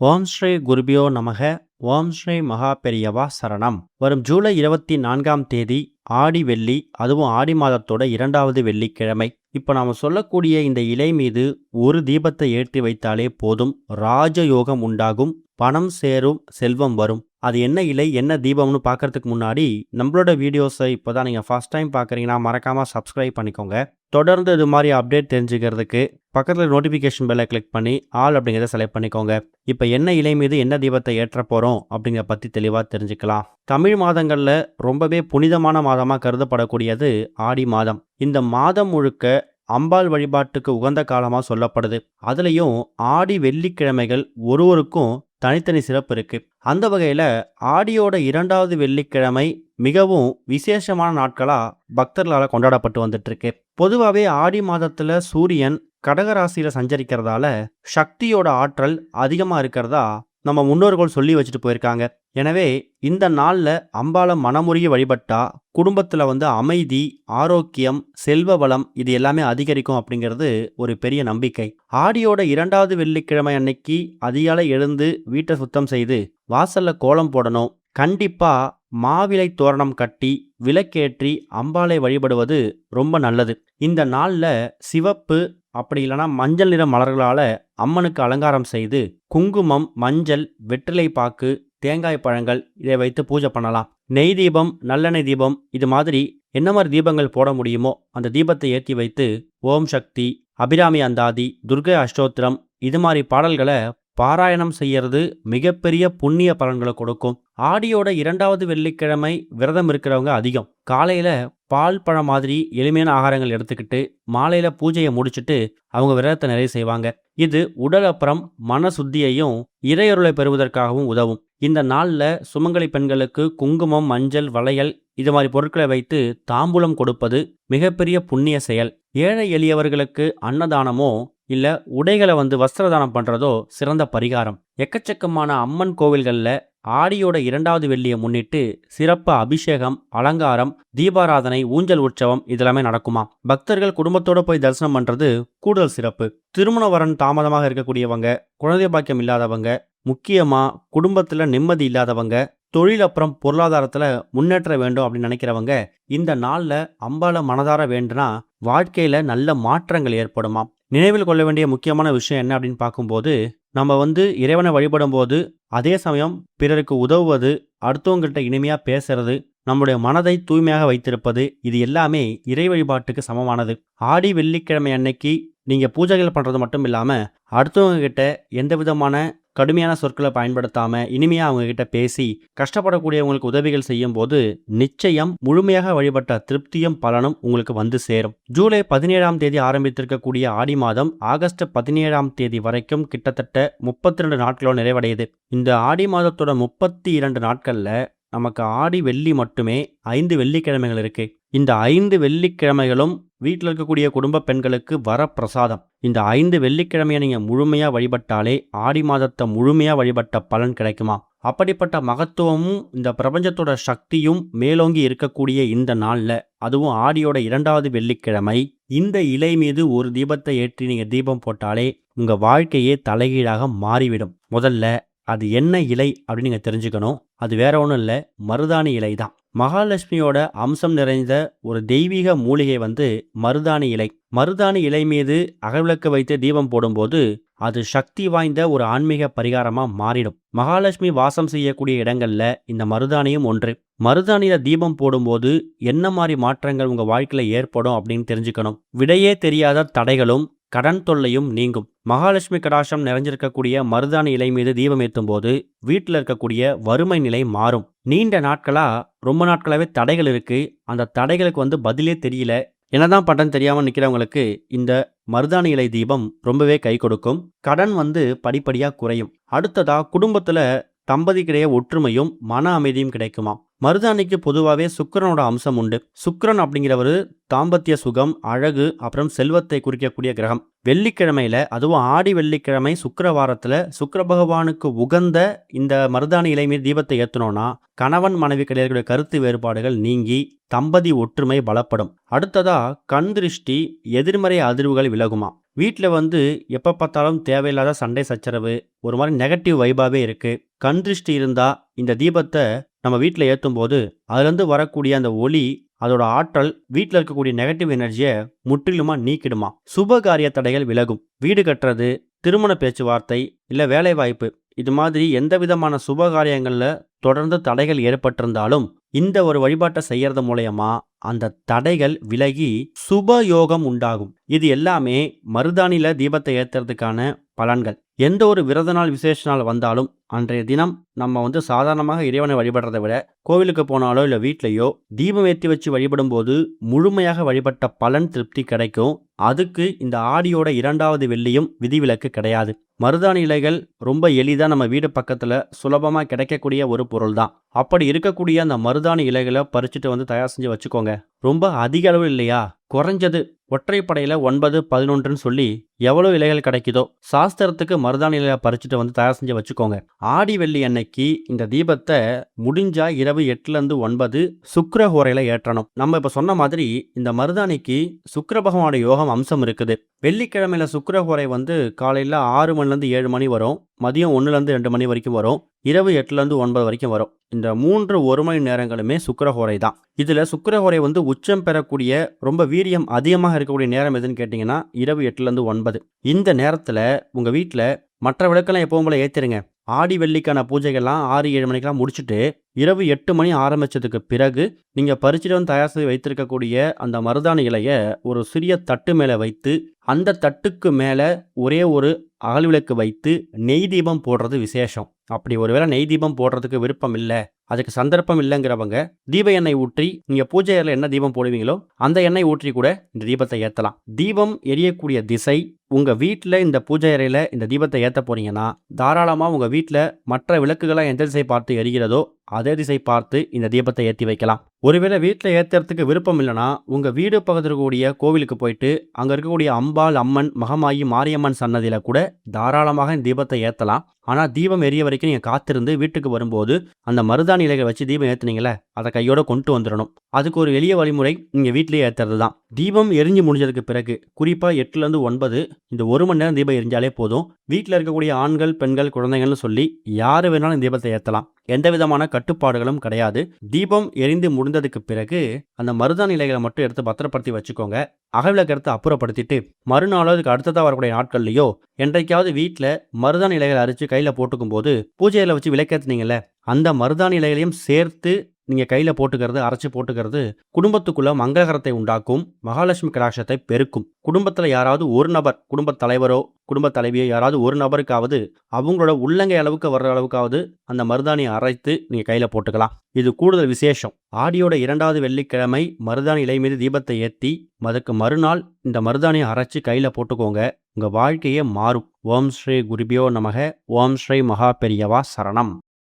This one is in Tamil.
ஓம் ஸ்ரீ குருபியோ நமக. ஓம் ஸ்ரீ மகா பெரியவா சரணம். வரும் ஜூலை 24ஆம் தேதி ஆடி வெள்ளி, அதுவும் ஆடி மாதத்தோட 2வது வெள்ளிக்கிழமை. இப்போ நாம் சொல்லக்கூடிய இந்த இலை மீது ஒரு தீபத்தை ஏற்றி வைத்தாலே போதும், ராஜயோகம் உண்டாகும், பணம் சேரும், செல்வம் வரும். அது என்ன இலை, என்ன தீபம்னு பார்க்கறதுக்கு முன்னாடி நம்மளோட வீடியோஸை இப்போ தான் நீங்கள் ஃபஸ்ட் டைம் பார்க்குறீங்கன்னா மறக்காமல் சப்ஸ்கிரைப் பண்ணிக்கோங்க. தொடர்ந்து இது மாதிரி அப்டேட் தெரிஞ்சுக்கிறதுக்கு பக்கத்தில் நோட்டிஃபிகேஷன் பெல்லை கிளிக் பண்ணி ஆல் அப்படிங்கிறத செலக்ட் பண்ணிக்கோங்க. இப்போ என்ன இலை மீது என்ன தீபத்தை ஏற்ற போகிறோம் அப்படிங்கிற பற்றி தெளிவாக தெரிஞ்சுக்கலாம். தமிழ் மாதங்களில் ரொம்பவே புனிதமான மாதமாக கருதப்படக்கூடியது ஆடி மாதம். இந்த மாதம் முழுக்க அம்பாள் வழிபாட்டுக்கு உகந்த காலமாக சொல்லப்படுது. அதுலேயும் ஆடி வெள்ளிக்கிழமைகள் ஒருவருக்கும் தனித்தனி சிறப்பு இருக்கு. அந்த வகையில் ஆடியோட 2வது வெள்ளிக்கிழமை மிகவும் விசேஷமான நாட்களாக பக்தர்களால் கொண்டாடப்பட்டு வந்துட்டு இருக்கு. பொதுவாகவே ஆடி மாதத்தில் சூரியன் கடகராசியில் சஞ்சரிக்கிறதால சக்தியோட ஆற்றல் அதிகமாக இருக்கிறதா நம்ம முன்னோர்கள் சொல்லி வச்சுட்டு போயிருக்காங்க. எனவே இந்த நாளில் அம்பாளை மனமுருகி வழிபட்டா குடும்பத்தில் அமைதி, ஆரோக்கியம், செல்வ வளம் இது எல்லாமே அதிகரிக்கும் அப்படிங்கிறது ஒரு பெரிய நம்பிக்கை. ஆடியோட 2வது வெள்ளிக்கிழமை அன்னைக்கு அதிகாலை எழுந்து வீட்டை சுத்தம் செய்து வாசல்ல கோலம் போடணும். கண்டிப்பா மாவிலை தோரணம் கட்டி விளக்கேற்றி அம்பாளை வழிபடுவது ரொம்ப நல்லது. இந்த நாளில் சிவப்பு அப்படி இல்லைனா மஞ்சள் நிற மலர்களால் அம்மனுக்கு அலங்காரம் செய்து குங்குமம், மஞ்சள், வெற்றிலை பாக்கு, தேங்காய் பழங்கள் இதை வைத்து பூஜை பண்ணலாம். நெய் தீபம், நல்லெண்ணெய் தீபம் இது மாதிரி என்ன மாதிரி தீபங்கள் போட முடியுமோ அந்த தீபத்தை ஏற்றி வைத்து ஓம் சக்தி, அபிராமி அந்தாதி, துர்கை அஷ்டோத்திரம் இது மாதிரி பாடல்களை பாராயணம் செய்யறது மிகப்பெரிய புண்ணிய பலன்களை கொடுக்கும். ஆடியோட 2வது வெள்ளிக்கிழமை விரதம் இருக்கிறவங்க அதிகம். காலையில பால் பழம் மாதிரி எளிமையான ஆகாரங்கள் எடுத்துக்கிட்டு மாலையில பூஜையை முடிச்சுட்டு அவங்க விரதத்தை நிறைவு செய்வாங்க. இது உடல் அப்புறம் மன சுத்தியையும் இறையருளை பெறுவதற்காகவும் உதவும். இந்த நாளில் சுமங்கலி பெண்களுக்கு குங்குமம், மஞ்சள், வளையல் இது மாதிரி பொருட்களை வைத்து தாம்பூலம் கொடுப்பது மிகப்பெரிய புண்ணிய செயல். ஏழை எளியவர்களுக்கு அன்னதானமோ இல்ல உடைகளை வஸ்திரதானம் பண்றதோ சிறந்த பரிகாரம். எக்கச்சக்கமான அம்மன் கோவில்களில் ஆடியோட 2வது வெள்ளியை முன்னிட்டு சிறப்பு அபிஷேகம், அலங்காரம், தீபாராதனை, ஊஞ்சல் உற்சவம் இதெல்லாமே நடக்குமா. பக்தர்கள் குடும்பத்தோட போய் தரிசனம் பண்றது கூடுதல் சிறப்பு. திருமண வரன் தாமதமாக இருக்கக்கூடியவங்க, குழந்தை பாக்கியம் இல்லாதவங்க, முக்கியமா குடும்பத்துல நிம்மதி இல்லாதவங்க, தொழில் அப்புறம் பொருளாதாரத்துல முன்னேற்ற வேண்டும் அப்படின்னு நினைக்கிறவங்க இந்த நாள்ல அம்பாளை மனதார வேண்டுனா வாழ்க்கையில நல்ல மாற்றங்கள் ஏற்படுமா. நினைவில் கொள்ள வேண்டிய முக்கியமான விஷயம் என்ன அப்படின்னு பார்க்கும்போது, நம்ம இறைவனை வழிபடும் போது அதே சமயம் பிறருக்கு உதவுவது, அடுத்தவங்கள்ட்ட இனிமையா பேசுறது, நம்முடைய மனதை தூய்மையாக வைத்திருப்பது இது எல்லாமே இறை வழிபாட்டுக்கு சமமானது. ஆடி வெள்ளிக்கிழமை அன்னைக்கு நீங்க பூஜைகள் பண்றது மட்டும் இல்லாம அடுத்தவங்க கிட்ட எந்த விதமான கடுமையான சொற்களை பயன்படுத்தாம இனிமையா அவங்க கிட்ட பேசி கஷ்டப்படக்கூடியவங்களுக்கு உதவிகள் செய்யும் போது நிச்சயம் முழுமையாக வழிபட்ட திருப்தியும் பலனும் உங்களுக்கு சேரும். ஜூலை 17ஆம் தேதி ஆரம்பித்திருக்கக்கூடிய ஆடி மாதம் ஆகஸ்ட் 17ஆம் தேதி வரைக்கும் கிட்டத்தட்ட 32 நாட்களோடு நிறைவடையுது. இந்த ஆடி மாதத்தோட 32 நாட்கள்ல நமக்கு ஆடி வெள்ளி மட்டுமே 5 வெள்ளிக்கிழமைகள் இருக்கு. இந்த 5 வெள்ளிக்கிழமைகளும் வீட்டில் இருக்கக்கூடிய குடும்ப பெண்களுக்கு வர பிரசாதம். இந்த 5 வெள்ளிக்கிழமையை நீங்க முழுமையா வழிபட்டாலே ஆடி மாதத்தை முழுமையா வழிபட்ட பலன் கிடைக்குமா. அப்படிப்பட்ட மகத்துவமும் இந்த பிரபஞ்சத்தோட சக்தியும் மேலோங்கி இருக்கக்கூடிய இந்த நாள்ல, அதுவும் ஆடியோட 2வது வெள்ளிக்கிழமை, இந்த இலை மீது ஒரு தீபத்தை ஏற்றி நீங்க தீபம் போட்டாலே உங்க வாழ்க்கையே தலைகீழாக மாறிவிடும். முதல்ல அது என்ன இலை அப்படின்னு நீங்க தெரிஞ்சுக்கணும். அது வேற ஒன்றும் இல்லை, மருதாணி இலை தான். மகாலட்சுமியோட அம்சம் நிறைந்த ஒரு தெய்வீக மூலிகை மருதாணி இலை. மருதாணி இலை மீது அகவிளக்கு வைத்து தீபம் போடும்போது அது சக்தி வாய்ந்த ஒரு ஆன்மீக பரிகாரமா மாறிடும். மகாலட்சுமி வாசம் செய்யக்கூடிய இடங்கள்ல இந்த மருதாணியும் ஒன்று. மருதாணியில தீபம் போடும்போது என்ன மாதிரி மாற்றங்கள் உங்க வாழ்க்கையில ஏற்படும் அப்படின்னு தெரிஞ்சுக்கணும். விடையே தெரியாத தடைகளும் கடன் தொல்லையும் நீங்கும். மகாலட்சுமி கடாட்சம் நிறைஞ்சிருக்கக்கூடிய மருதாணி இலை மீது தீபம் ஏற்றும் போது வீட்டில் இருக்கக்கூடிய வறுமை நிலை மாறும். நீண்ட நாட்களா ரொம்ப நாட்களாவே தடைகள் இருக்கு. அந்த தடைகளுக்கு பதிலே தெரியல, என்னதான் பண்றேன்னு தெரியாம நிக்கிறவங்களுக்கு இந்த மருதாணி இலை தீபம் ரொம்பவே கை கொடுக்கும். கடன் படிப்படியா குறையும். அடுத்ததா குடும்பத்துல தம்பதிக்கிடையே ஒற்றுமையும் மன அமைதியும் கிடைக்குமா. மருதாணிக்கு பொதுவாகவே சுக்கிரனோட அம்சம் உண்டு. சுக்கிரன் அப்படிங்கிறவர் தாம்பத்திய சுகம், அழகு அப்புறம் செல்வத்தை குறிக்கக்கூடிய கிரகம். வெள்ளிக்கிழமையில, அதுவும் ஆடி வெள்ளிக்கிழமை சுக்கிரவாரத்துல சுக்கிர பகவானுக்கு உகந்த இந்த மருதாணி இலை மீது தீபத்தை ஏற்றணும்னா கணவன் மனைவி கிடையாது கருத்து வேறுபாடுகள் நீங்கி தம்பதி ஒற்றுமை பலப்படும். அடுத்ததா கண் திருஷ்டி, எதிர்மறை அதிர்வுகள் விலகுமா. வீட்ல வந்து எப்ப பார்த்தாலும் தேவையில்லாத சண்டை சச்சரவு, ஒரு மாரி நெகட்டிவ் வைபாவே இருக்கு. கண் திருஷ்டி இருந்தா இந்த தீபத்த நம்ம வீட்ல ஏத்தும்போது, அதுலேருந்து வரக்கூடிய அந்த ஒளி, அதோட ஆற்றல் வீட்ல இருக்கக்கூடிய நெகட்டிவ் எனர்ஜிய முற்றிலுமா நீக்கிடுமா. சுப காரிய தடைகள் விலகும். வீடு கட்டுறது, திருமண பேச்சுவார்த்தை, இல்ல வேலைவாய்ப்பு இது மாதிரி எந்த விதமான சுப காரியங்கள்ல தொடர்ந்து தடைகள் ஏற்பட்டிருந்தாலும், இந்த ஒரு வழிபாட்ட செய்யறது மூலியமா அந்த தடைகள் விலகி சுப யோகம் உண்டாகும். இது எல்லாமே மருதாணில தீபத்தை ஏத்துறதுக்கான பலன்கள். எந்த ஒரு விரத நாள், விசேஷ நாள் வந்தாலும் அன்றைய தினம் நம்ம வந்து சாதாரணமாக இறைவனை வழிபடுறதை விட கோவிலுக்கு போனாலோ இல்ல வீட்லயோ தீபம் ஏற்றி வச்சு வழிபடும்போது முழுமையாக வழிபட்ட பலன் திருப்தி கிடைக்கும். அதுக்கு இந்த ஆடியோட 2வது வெள்ளியும் விதிவிலக்கு கிடையாது. மருதாணி இலைகள் ரொம்ப எளிதா நம்ம வீடு பக்கத்துல சுலபமா கிடைக்கக்கூடிய ஒரு பொருள் தான். அப்படி இருக்கக்கூடிய அந்த மருதாணி இலைகளை பறிச்சுட்டு வந்து தயார் செஞ்சு வச்சுக்கோங்க. ரொம்ப அதிக அளவு இல்லையா, குறைஞ்சது ஒற்றைப்படையில 9, 11ன்னு சொல்லி எவ்வளவு இலைகள் கிடைக்குதோ சாஸ்திரத்துக்கு மருதாணி இலையை பறிச்சுட்டு வந்து தயார் செஞ்சு வச்சுக்கோங்க. ஆடி வெள்ளி அன்னைக்கு இந்த தீபத்தை முடிஞ்சா இரவு 8லேருந்து 9 சுக்கிர ஹோரையில ஏற்றணும். நம்ம இப்ப சொன்ன மாதிரி இந்த மருதாணிக்கு சுக்கிர பகவானோட யோகம் அம்சம் இருக்குது. வெள்ளிக்கிழமையில சுக்கிர ஹோரை வந்து காலையில 6 மணிலேருந்து 7 மணி வரும், மதியம் 1லேருந்து 2 மணி வரைக்கும் வரும், இரவு 8லேருந்து 9 வரைக்கும் வரும். இந்த 3 1 மணி நேரங்களுமே சுக்கிரஹோரை தான். இதுல சுக்கிரஹோரை வந்து உச்சம் பெறக்கூடிய ரொம்ப வீரியம் அதிகமாக இருக்கக்கூடிய நேரம் எதுன்னு கேட்டீங்கன்னா இரவு 8லேருந்து 9. இந்த நேரத்துல உங்க வீட்ல மற்ற விளக்கெல்லாம் எப்பவும் போல ஏத்திருங்க. ஆடி வெள்ளிக்கான பூஜைகள்லாம் 6 7 மணிக்கெல்லாம் முடிச்சுட்டு இரவு 8 மணி ஆரம்பிச்சதுக்கு பிறகு நீங்க பறிச்சுட்டு வந்து தயார் செய்து வைத்திருக்கக்கூடிய அந்த மருதாணி இலைய ஒரு சிறிய தட்டு மேல வைத்து, அந்த தட்டுக்கு மேல ஒரே ஒரு அகல் விளக்கு வைத்து நெய் தீபம் போடுறது விசேஷம். அப்படி ஒருவேளை நெய் தீபம் போடுறதுக்கு விருப்பம் இல்ல, அதுக்கு சந்தர்ப்பம் இல்லைங்கிறவங்க தீப எண்ணெய் ஊற்றி, நீங்க பூஜை அறையில என்ன தீபம் போடுவீங்களோ அந்த எண்ணெய் ஊற்றி கூட இந்த தீபத்தை ஏத்தலாம். தீபம் எரியக்கூடிய திசை, உங்க வீட்ல இந்த பூஜை அறையில இந்த தீபத்தை ஏத்த போறீங்கன்னா தாராளமா உங்க வீட்ல மற்ற விளக்குகளை எந்த திசை பார்த்து எரிகிறதோ அதே திசை பார்த்து இந்த தீபத்தை ஏற்றி வைக்கலாம். ஒருவேளை வீட்டில் ஏற்றுறதுக்கு விருப்பம் இல்லைன்னா உங்க வீடு பக்கத்தில் இருக்கக்கூடிய கோவிலுக்கு போயிட்டு அங்க இருக்கக்கூடிய அம்பாள், அம்மன், மகமாயி, மாரியம்மன் சன்னதியில கூட தாராளமாக இந்த தீபத்தை ஏற்றலாம். ஆனா தீபம் எரிய வரைக்கும் நீங்க காத்திருந்து வீட்டுக்கு வரும்போது அந்த மருதாணி இலைகளை வச்சு தீபம் ஏத்துனீங்களே அதை கையோட கொண்டு வந்துடணும். அதுக்கு ஒரு எளிய வழிமுறை நீங்க வீட்டிலேயே ஏத்துறது தான். தீபம் எரிஞ்சு முடிஞ்சதுக்கு பிறகு குறிப்பா 8லேருந்து 9 இந்த 1 மணி நேரம் தீபம் எரிஞ்சாலே போதும். வீட்டில் இருக்கக்கூடிய ஆண்கள், பெண்கள், குழந்தைகள்னு சொல்லி யாரு வேணாலும் இந்த தீபத்தை ஏற்றலாம். எந்த விதமான கட்டுப்பாடுகளும் கிடையாது. தீபம் எரிந்து முடிந்ததுக்கு பிறகு அந்த மருதாணி இலைகளை மட்டும் எடுத்து பத்திரப்படுத்தி வச்சுக்கோங்க. அகவிளக்கு எடுத்து அப்புறப்படுத்திட்டு மறுநாளோ அதுக்கு அடுத்ததாக வரக்கூடிய நாட்கள்லையோ என்றைக்காவது வீட்டில் மருதாணி இலைகளை அரிச்சு கையில் போட்டுக்கும் போது பூஜையில வச்சு விளக்கேற்றுனீங்கல்ல அந்த மருதாணி இலைகளையும் சேர்த்து நீங்க கையில போட்டுக்கிறது, அரைச்சு போட்டுக்கிறது குடும்பத்துக்குள்ள மங்களகரத்தை உண்டாக்கும், மகாலட்சுமி கடாட்சத்தை பெருக்கும். குடும்பத்துல யாராவது ஒரு நபர், குடும்ப தலைவரோ குடும்ப தலைவியோ யாராவது ஒரு நபருக்காவது அவங்களோட உள்ளங்கை அளவுக்கு வர்ற அளவுக்காவது அந்த மருதாணியை அரைத்து நீங்க கையில போட்டுக்கலாம். இது கூடுதல் விசேஷம். ஆடியோட 2வது வெள்ளிக்கிழமை மருதாணி இலை மீது தீபத்தை ஏற்றி அதுக்கு மறுநாள் இந்த மருதாணியை அரைச்சு கையில போட்டுக்கோங்க. உங்க வாழ்க்கையே மாறும். ஓம் ஸ்ரீ குருபியோ நமக. ஓம் ஸ்ரீ மகா பெரியவா சரணம்.